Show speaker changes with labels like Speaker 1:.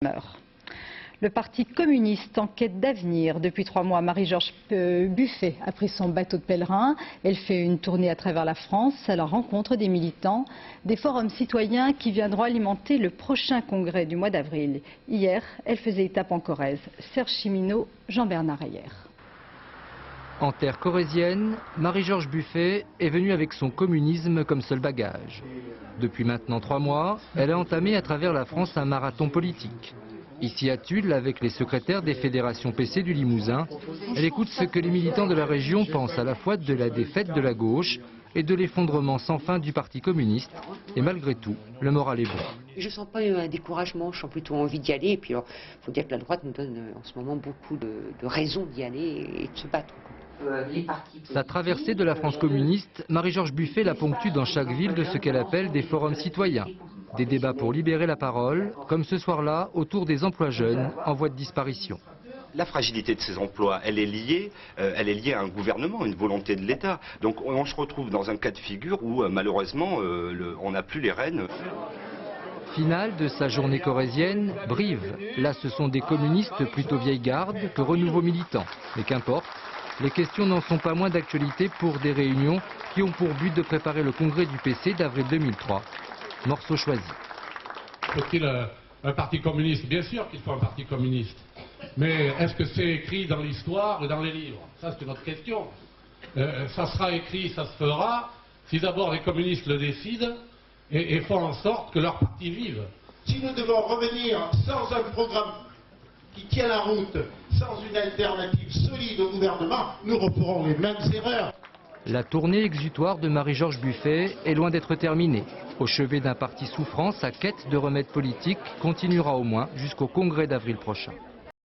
Speaker 1: Meurt. Le Parti communiste en quête d'avenir. Depuis 3 mois, Marie-Georges Buffet a pris son bateau de pèlerin. Elle fait une tournée à travers la France à la rencontre des militants, des forums citoyens qui viendront alimenter le prochain congrès du mois d'avril. Hier, elle faisait étape en Corrèze. Serge Chiminot, Jean-Bernard Ayer.
Speaker 2: En terre corrézienne, Marie-Georges Buffet est venue avec son communisme comme seul bagage. Depuis maintenant 3 mois, elle a entamé à travers la France un marathon politique. Ici à Tulle, avec les secrétaires des fédérations PC du Limousin, elle écoute ce que les militants de la région pensent à la fois de la défaite de la gauche et de l'effondrement sans fin du Parti communiste. Et malgré tout, le moral est bon.
Speaker 3: Je ne sens pas un découragement, je sens plutôt envie d'y aller. Et puis, il faut dire que la droite nous donne en ce moment beaucoup de raisons d'y aller et de se battre.
Speaker 2: Sa traversée de la France communiste, Marie-Georges Buffet la ponctue dans chaque ville de ce qu'elle appelle des forums citoyens. Des débats pour libérer la parole, comme ce soir-là, autour des emplois jeunes en voie de disparition.
Speaker 4: La fragilité de ces emplois, elle est liée à un gouvernement, une volonté de l'État. Donc on se retrouve dans un cas de figure où malheureusement on n'a plus les rênes.
Speaker 2: Finale de sa journée corrézienne, Brive. Là ce sont des communistes plutôt vieille garde que renouveau militant. Mais qu'importe, les questions n'en sont pas moins d'actualité pour des réunions qui ont pour but de préparer le congrès du PC d'avril 2003. Morceau choisi.
Speaker 5: Faut-il un parti communiste? Bien sûr qu'il faut un parti communiste. Mais est-ce que c'est écrit dans l'histoire et dans les livres? Ça, c'est une autre question. Ça sera écrit, ça se fera, si d'abord les communistes le décident et font en sorte que leur parti vive.
Speaker 6: Si nous devons revenir sans un programme qui tient la route, sans une alternative solide au gouvernement, nous referons les mêmes erreurs.
Speaker 2: La tournée exutoire de Marie-Georges Buffet est loin d'être terminée. Au chevet d'un parti souffrant, sa quête de remède politique continuera au moins jusqu'au congrès d'avril prochain.